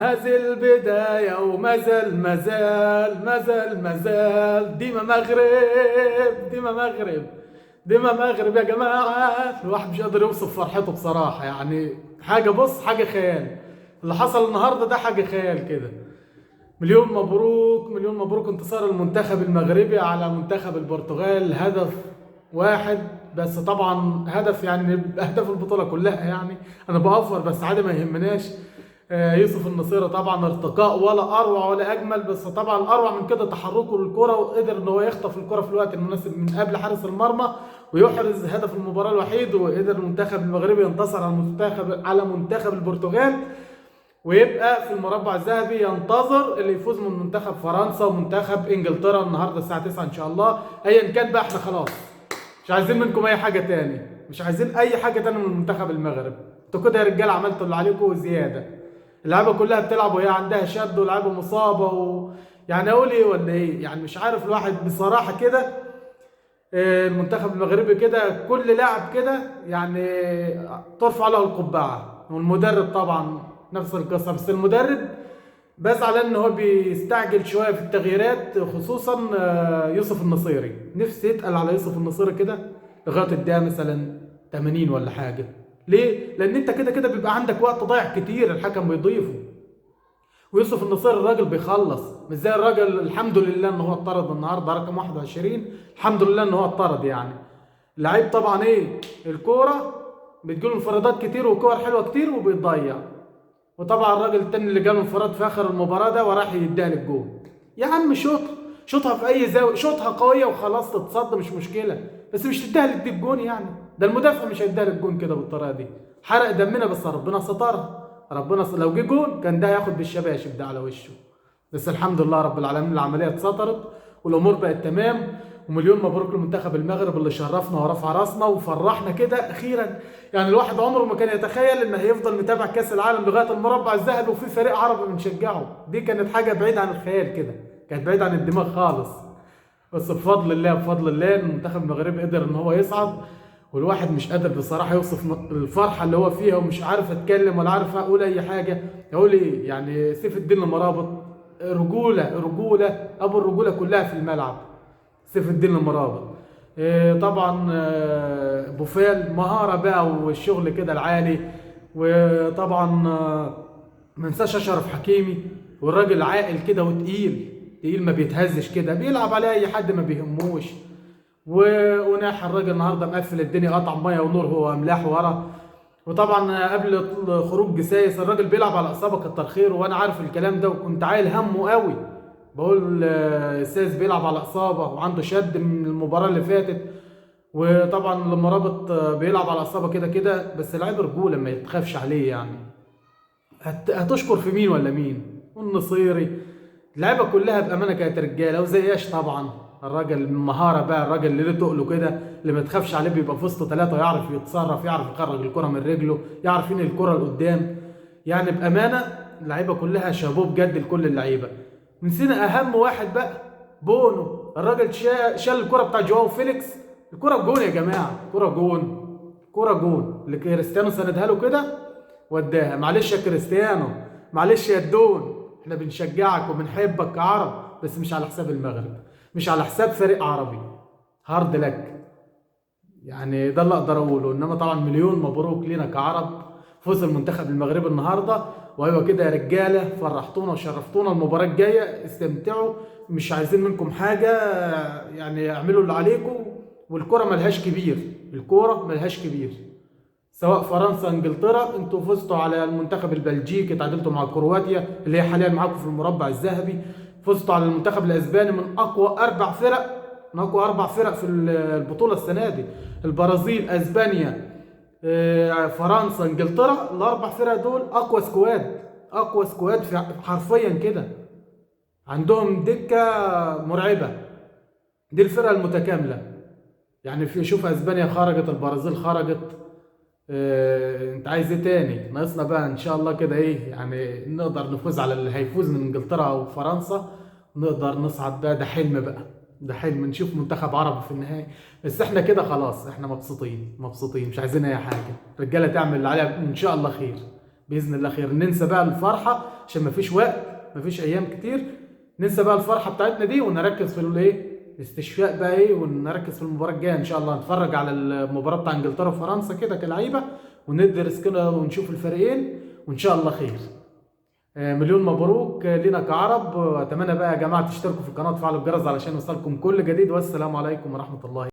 هذه البداية ومازال ديما مغرب ديما مغرب يا جماعة. الواحد مش قادر يوصف فرحته بصراحة، يعني حاجة خيال. اللي حصل النهاردة ده حاجة خيال كده. مليون مبروك مليون مبروك، انتصار المنتخب المغربي على منتخب البرتغال. هدف واحد بس، طبعا هدف يعني اهداف البطولة كلها. يعني انا بأفور بس عادي ما يهمناش. يوسف النصيري طبعا ارتقاء ولا اروع ولا اجمل، بس طبعا الاروع من كده تحركه للكره، وقدر ان هو يخطف الكره في الوقت المناسب من قبل حارس المرمى ويحرز هدف المباراه الوحيد. وقدر المنتخب المغربي ينتصر على منتخب البرتغال، ويبقى في المربع الذهبي ينتظر اللي يفوز من منتخب فرنسا ومنتخب انجلترا النهارده الساعه 9 ان شاء الله. ايا كان بقى احنا خلاص مش عايزين منكم اي حاجه تاني، مش عايزين اي حاجه تاني من منتخب المغرب. انتوا كده يا رجاله عملتوا اللي عليكم وزياده. اللعيبه كلها بتلعب وهي عندها شد، ولعيبه مصابه يعني اقول ايه ولا ايه؟ يعني مش عارف الواحد بصراحه كده. المنتخب المغربي كده كل لاعب كده يعني ترفع له القبعه. والمدرب طبعا نفس القصه، بس المدرب بزعل ان هو بيستعجل شويه في التغييرات، خصوصا يوسف النصيري. نفسي يتقل على يوسف النصيري كده لغايه الدقيقه مثلا 80 ولا حاجه. ليه؟ لان انت كده كده بيبقى عندك وقت ضايع كتير الحكم بيضيفه. ويوسف النصير الراجل بيخلص، مش زي الراجل. الحمد لله ان هو اتطرد النهارده رقم 21. الحمد لله ان هو اتطرد. يعني اللعيب طبعا ايه، الكوره بتجيله انفرادات كتير وكور حلوه كتير وبيتضيع. وطبعا الراجل التاني اللي جاله انفراد في اخر المباراه ده وراح يديها للجول. يا عم شوطها في اي زاويه، شوطها قويه وخلاص تتصد مش مشكله، بس مش تديها للديب جون. يعني ده المدافع مش هيديها للجون كده بالطريقه دي. حرق دمنا بس ربنا سترها. لو جه جون كان ده هياخد بالشباشب ده على وشه. بس الحمد لله رب العالمين العمليه اتسطرت والامور بقت تمام. ومليون مبروك لمنتخب المغرب اللي شرفنا ورفع راسنا وفرحنا كده اخيرا. يعني الواحد عمره ما كان يتخيل ان هيفضل متابع كاس العالم لغايه المربع الذهبي وفي فريق عربي بنشجعه. دي كانت حاجه بعيده عن الخيال كده، كانت بعيده عن الدماغ خالص. بس بفضل الله المنتخب المغربي قدر ان هو يصعد. والواحد مش قادر بصراحه يوصف الفرحه اللي هو فيها، ومش عارف اتكلم ولا عارف اقول اي حاجه. اقول ايه يعني؟ سيف الدين المرابط رجوله ابو الرجوله كلها في الملعب. سيف الدين المرابط طبعا بوفال مهاره بقى والشغل كده العالي. وطبعا ما ننساش اشرف حكيمي. والراجل عاقل كده وتقيل تقيل، ما بيتهزش كده، بيلعب عليه اي حد ما بيهموش. وناح الراجل النهارده مقفل الدنيا، قطع ميه ونور هو املاح ورا. وطبعا قبل خروج جسايس الراجل بيلعب على اصابه كتر خيره، وانا عارف الكلام ده وكنت عايل همه قوي. بقول سايس بيلعب على اصابه وعنده شد من المباراه اللي فاتت. وطبعا لما رابط بيلعب على اصابه كده كده، بس لعيب رجوله ما يتخافش عليه. يعني هتشكر في مين ولا مين؟ والنصيري اللعيبه كلها بامانه كانت رجاله. وزي ايش طبعا الراجل المهاره بقى، الراجل اللي له تقله كده اللي ما تخافش عليه، بيبقى في وسط ثلاثه يعرف يتصرف، يعرف يخرج الكره من رجله، يعرف ينقل الكره لقدام. يعني بامانه اللعيبه كلها شابوه بجد لكل اللعيبه. نسينا اهم واحد بقى، بونو. الراجل شال الكره بتاع جواو فيليكس. الكره جون يا جماعه، الكره جون، الكره جون اللي كريستيانو سندها له كده وداها. معلش يا كريستيانو، معلش يا الدون، احنا بنشجعك وبنحبك كعرب، بس مش على حساب المغرب، مش على حساب فريق عربي. هارد لك. يعني ده اللي اقدر اقوله. انما طبعا مليون مبروك لينا كعرب، فوز المنتخب المغربي النهارده. وايوه كده يا رجاله، فرحتونا وشرفتونا. المباراه الجايه استمتعوا، مش عايزين منكم حاجه. يعني اعملوا اللي عليكم. والكره ملهاش كبير، الكوره ملهاش كبير. سواء فرنسا انجلترا، انتوا فزتوا على المنتخب البلجيكي، تعادلتوا مع كرواتيا اللي هي حاليا معاكم في المربع الذهبي. فزتوا على المنتخب الاسباني من اقوى اربع فرق في البطوله السنه دي. البرازيل، اسبانيا، فرنسا، انجلترا. الاربع فرق دول اقوى سكواد، اقوى سكواد حرفيا كده. عندهم دكه مرعبه. دي الفرقه المتكامله. يعني شوف اسبانيا خرجت، البرازيل خرجت. انت عايز ايه تاني؟ ناقصنا بقى ان شاء الله كده ايه، يعني نقدر نفوز على اللي هيفوز من انجلترا او فرنسا. نقدر نصعد بقى، ده حلم بقى، ده حلم نشوف منتخب عربي في النهائي. بس احنا كده خلاص، احنا مبسوطين مبسوطين، مش عايزين اي حاجه. الرجاله تعمل اللي عليها ان شاء الله خير. باذن الله خير. ننسى بقى الفرحه عشان مفيش وقت، مفيش ايام كتير. ننسى بقى الفرحه بتاعتنا دي ونركز في الايه، الاستشفاء بقى ايه، ونركز في المباراه الجايه ان شاء الله. نتفرج على المباراه بتاع انجلترا وفرنسا كده كلعيبه، وندرس كده ونشوف الفريقين وان شاء الله خير. مليون مبروك لينا كعرب. اتمنى بقى يا جماعه تشتركوا في القناه وتفعلوا الجرس علشان يوصلكم كل جديد، والسلام عليكم ورحمه الله.